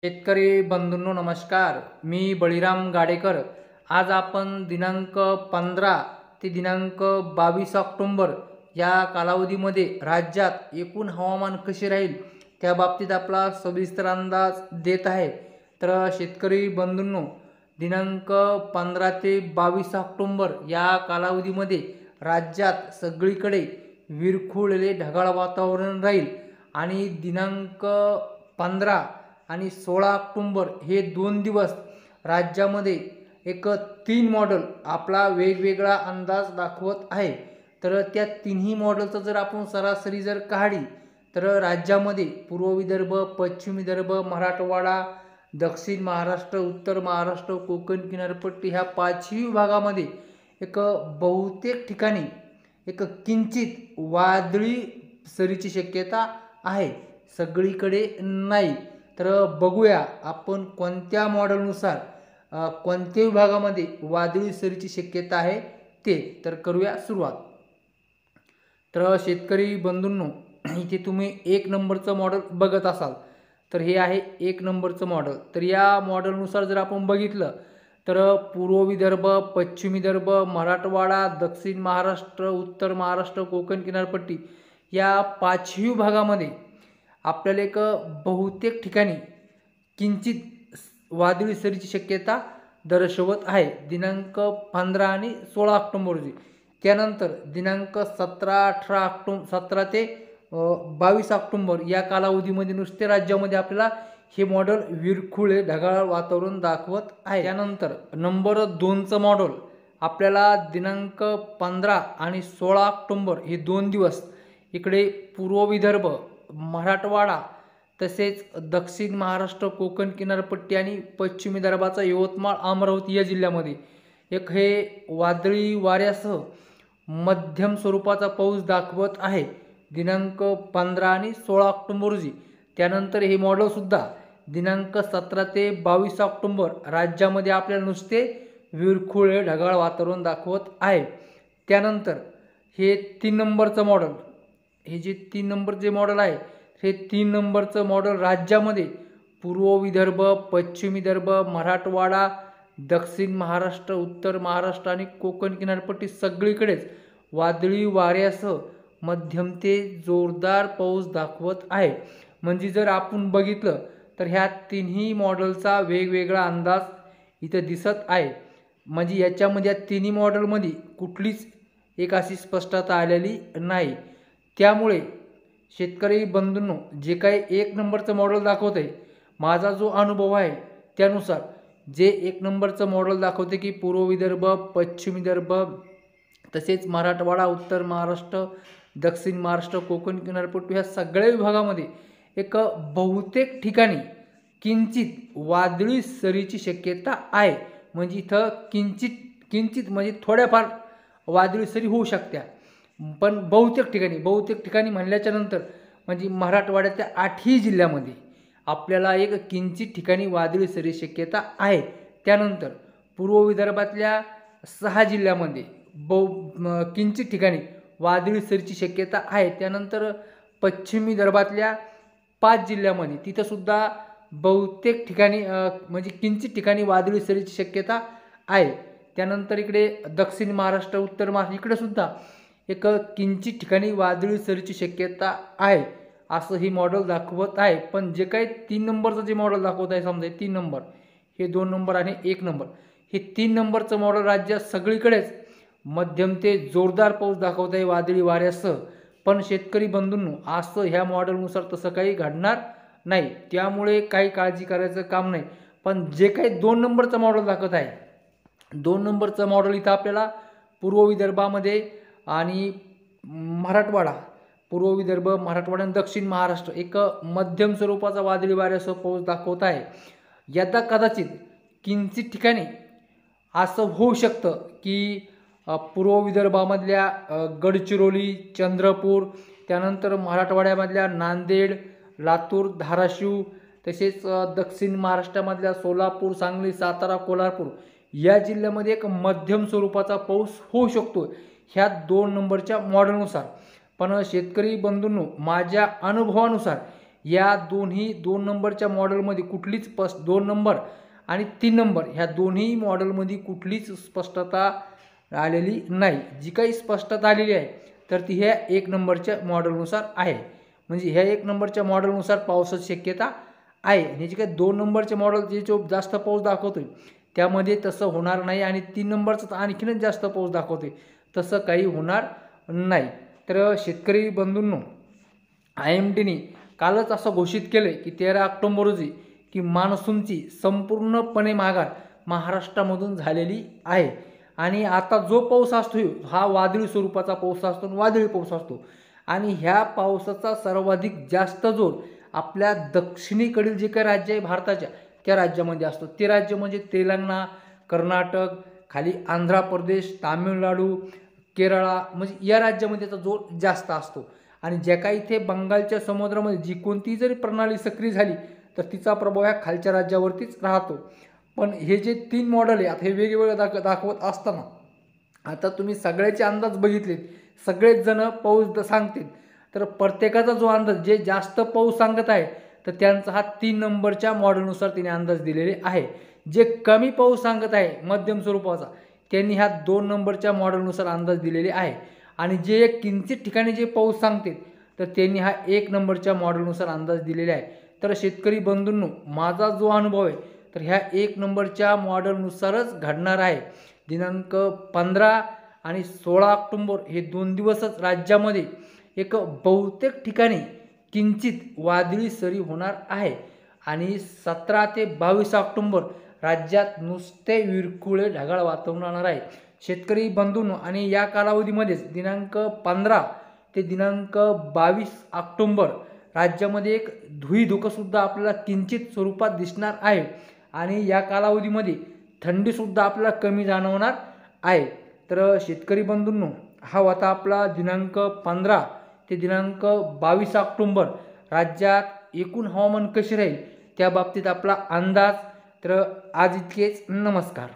शेतकरी बंधूंनो नमस्कार. मी बळीराम गाडेकर. आज आपण दिनांक 15 ते दिनांक 22 ऑक्टोबर या कालावधीमध्ये राज्यात एकूण हवामान कसे राहील त्या बाबतीत आपला सविस्तर अंदाज देत आहे. तर शेतकरी बंधूंनो, दिनांक 15 ते 22 ऑक्टोबर या कालावधीमध्ये राज्यात सगळीकडे विरघळलेले ढगाळ वातावरण राहील आणि दिनांक 15 आणि 16 ऑक्टोबर हे 2 दिवस राज्यामध्ये एक 3 मॉडेल आपला वेगवेगळा अंदाज दाखवत आहे. तर त्या तिन्ही मॉडेलचं जर आपण सरासरी जर काढली तर राज्यामध्ये पूर्व विदर्भ, पश्चिम विदर्भ, मराठवाडा, दक्षिण महाराष्ट्र, उत्तर महाराष्ट्र, कोकण किनारपट्टी ह्या पाचही विभागामध्ये एक बहुतेक ठिकाणी एक किंचित वादळी सरीची शक्यता आहे, सगळीकडे नाही. तर बघूया आपण कोणत्या मॉडेलनुसार कोणत्या विभागामध्ये वादळी सरीची शक्यता आहे ते. तर करूया सुरुवात. तर शेतकरी बंधूंनो, इथे तुम्ही 1 नंबरचं मॉडेल बघत असाल तर हे आहे 1 नंबरचं मॉडेल. तर या मॉडेलनुसार जर आपण बघितलं तर पूर्व विदर्भ, पश्चिम विदर्भ, मराठवाडा, दक्षिण महाराष्ट्र, उत्तर महाराष्ट्र, कोकण किनारपट्टी या पाचही विभागामध्ये आपल्याला एक बहुतेक ठिकाणी किंचित वादळी सरीची शक्यता दर्शवत आहे दिनांक 15 आणि 16 ऑक्टोबर रोजी. त्यानंतर दिनांक 17 ते 22 ऑक्टोबर या कालावधीमध्ये नुसते राज्यामध्ये आपल्याला हे मॉडेल विरघळले ढगाळ वातावरण दाखवत आहे. त्यानंतर नंबर 2चं मॉडेल आपल्याला दिनांक 15 आणि 16 ऑक्टोबर हे 2 दिवस इकडे पूर्व विदर्भ, मराठवाडा तसेच दक्षिण महाराष्ट्र, कोकण किनारपट्टी आणि पश्चिम विदर्भाचा यवतमाळ, अमरावती या जिल्ह्यामध्ये एक हे वादळी वाऱ्यासह मध्यम स्वरूपाचा पाऊस दाखवत आहे दिनांक 15 आणि 16 ऑक्टोबर रोजी. त्यानंतर हे मॉडेलसुद्धा दिनांक 17 ते 22 ऑक्टोबर राज्यामध्ये आपल्याला नुसते विरघळले ढगाळ वातावरण दाखवत आहे. त्यानंतर हे 3 नंबरचं मॉडेल, हे जे 3 नंबर जे मॉडेल आहे हे 3 नंबरचं मॉडेल राज्यामध्ये पूर्व विदर्भ, पश्चिम विदर्भ, मराठवाडा, दक्षिण महाराष्ट्र, उत्तर महाराष्ट्र आणि कोकण किनारपट्टी सगळीकडेच वादळी वाऱ्यासह मध्यम ते जोरदार पाऊस दाखवत आहे. म्हणजे जर आपण बघितलं तर ह्या तिन्ही मॉडेलचा वेगवेगळा अंदाज इथं दिसत आहे. म्हणजे याच्यामध्ये या तिन्ही मॉडेलमध्ये कुठलीच एक अशी स्पष्टता आलेली नाही. त्यामुळे शेतकरी बंधूंनो, जे काही 1 नंबरचं मॉडेल दाखवत आहे, माझा जो अनुभव आहे त्यानुसार जे 1 नंबरचं मॉडेल दाखवते की पूर्व विदर्भ, पश्चिम विदर्भ तसेच मराठवाडा, उत्तर महाराष्ट्र, दक्षिण महाराष्ट्र, कोकण किनारपट्टी ह्या सगळ्या विभागामध्ये एक बहुतेक ठिकाणी किंचित वादळी सरीची शक्यता आहे. म्हणजे इथं किंचित म्हणजे थोड्याफार वादळी सरी होऊ शकत्या, पण बहुतेक ठिकाणी म्हणल्याच्या नंतर म्हणजे मराठवाड्याच्या 8ही जिल्ह्यामध्ये आपल्याला एक किंचित ठिकाणी वादळी सरीची शक्यता आहे. त्यानंतर पूर्व विदर्भातल्या 6 जिल्ह्यामध्ये किंचित ठिकाणी वादळी सरीची शक्यता आहे. त्यानंतर पश्चिम विदर्भातल्या 5 जिल्ह्यामध्ये तिथंसुद्धा बहुतेक ठिकाणी म्हणजे किंचित ठिकाणी वादळी सरीची शक्यता आहे. त्यानंतर इकडे दक्षिण महाराष्ट्र, उत्तर महाराष्ट्र इकडेसुद्धा एक किंचित ठिकाणी वादळी सरीची शक्यता आहे असं ही मॉडेल दाखवत आहे. पण जे काही 3 नंबरचं जे मॉडेल दाखवत आहे, समजा 3 नंबर, हे 2 नंबर आणि 1 नंबर, हे 3 नंबरचं मॉडेल राज्यात सगळीकडेच मध्यम ते जोरदार पाऊस दाखवत आहे वादळी वाऱ्यासह. पण शेतकरी बंधूंनो, असं ह्या मॉडेलनुसार तसं काही घडणार नाही, त्यामुळे काही काळजी करायचं काम नाही. पण जे काही 2 नंबरचं मॉडेल दाखवत आहे, 2 नंबरचं मॉडेल इथं आपल्याला पूर्व विदर्भामध्ये आणि मराठवाडा, पूर्व विदर्भ, मराठवाडा आणि दक्षिण महाराष्ट्र एक मध्यम स्वरूपाचा वादळी वाऱ्यासह पाऊस दाखवत आहे. यदा कदाचित किंचित ठिकाणी असं होऊ शकतं की पूर्व विदर्भामधल्या गडचिरोली, चंद्रपूर, त्यानंतर मराठवाड्यामधल्या नांदेड, लातूर, धाराशिव तसेच दक्षिण महाराष्ट्रामधल्या सोलापूर, सांगली, सातारा, कोल्हापूर या जिल्ह्यामध्ये एक मध्यम स्वरूपाचा पाऊस होऊ शकतो ह्या 2 नंबरच्या मॉडेलनुसार. पण शेतकरी बंधूंनो, माझ्या अनुभवानुसार या दोन्ही 2 नंबरच्या मॉडेलमध्ये कुठलीच 2 नंबर आणि 3 नंबर ह्या दोन्ही मॉडेलमध्ये कुठलीच स्पष्टता आलेली नाही। जी काही स्पष्टता आलेली आहे तर ती ह्या 1 नंबरच्या मॉडेलनुसार आहे। म्हणजे ह्या 1 नंबरच्या मॉडेलनुसार पावसाची शक्यता आहे। आणि जे काही 2 नंबरचे मॉडेल जे जास्त पाऊस दाखवतोय त्यामध्ये तसं होणार नाही आणि 3 नंबरचं तर आणखीनच जास्त पाऊस दाखवतोय, तसं काही होणार नाही। तर शेतकरी बंधूंनो, IMDने कालच असं घोषित केलं की 13 ऑक्टोबर रोजी की मान्सूनची संपूर्णपणे माघार महाराष्ट्रामधून झालेली आहे। आणि आता जो पाऊस असतो हा वादळी स्वरूपाचा पाऊस असतो, वादळी पाऊस असतो आणि ह्या पावसाचा सर्वाधिक जास्त जोर आपल्या दक्षिणेकडील जे काही राज्य आहे भारताच्या त्या राज्यामध्ये असतो। ते राज्य म्हणजे तेलंगणा, कर्नाटक, खाली आंध्र प्रदेश, तामिळनाडू, केरळा, म्हणजे या राज्यामध्ये त्याचा जोर जास्त असतो। आणि ज्या काही इथे बंगालच्या समुद्रामध्ये जी कोणती जरी प्रणाली सक्रिय झाली तर तिचा प्रभाव ह्या खालच्या राज्यावरतीच राहतो। पण हे जे 3 मॉडेल आहे आता हे वेगवेगळे दाखवत असताना आता तुम्ही सगळ्याचे अंदाज बघितलेत, सगळेच जण पाऊस सांगतील, तर प्रत्येकाचा जो अंदाज जे जास्त पाऊस सांगत आहे तर त्यांचा हा 3 नंबरच्या मॉडेलनुसार तिने अंदाज दिलेले आहे। जे कमी पाऊस सांगत आहे मध्यम स्वरूपाचा त्यांनी ह्या 2 नंबरच्या मॉडेलनुसार अंदाज दिलेले आहे। आणि जे एक किंचित ठिकाणी जे पाऊस सांगतील तर त्यांनी हा 1 नंबरच्या मॉडेलनुसार अंदाज दिलेले आहे। तर शेतकरी बंधूंनो, माझा जो अनुभव आहे तर ह्या 1 नंबरच्या मॉडेलनुसारच घडणार आहे। दिनांक 15 आणि 16 ऑक्टोबर हे 2 दिवसच राज्यामध्ये एक बहुतेक ठिकाणी किंचित वादळी सरी होणार आहे आणि 17 ते 22 ऑक्टोबर राज्यात नुसते विरकुळे ढगाळ वातावरण राहणार आहे। शेतकरी बंधूंनो, आणि या कालावधीमध्येच दिनांक 15 ते दिनांक 22 ऑक्टोबर राज्यामध्ये एक धुळीधुकंसुद्धा आपल्याला किंचित स्वरूपात दिसणार आहे आणि या कालावधीमध्ये थंडीसुद्धा आपल्याला कमी जाणवणार आहे। तर शेतकरी बंधूंनो, हा होता आपला दिनांक 15 ते दिनांक 22 ऑक्टोबर राज्यात एकूण हवामान कसे राहील त्या बाबतीत आपला अंदाज। तर आज इतकेच, नमस्कार।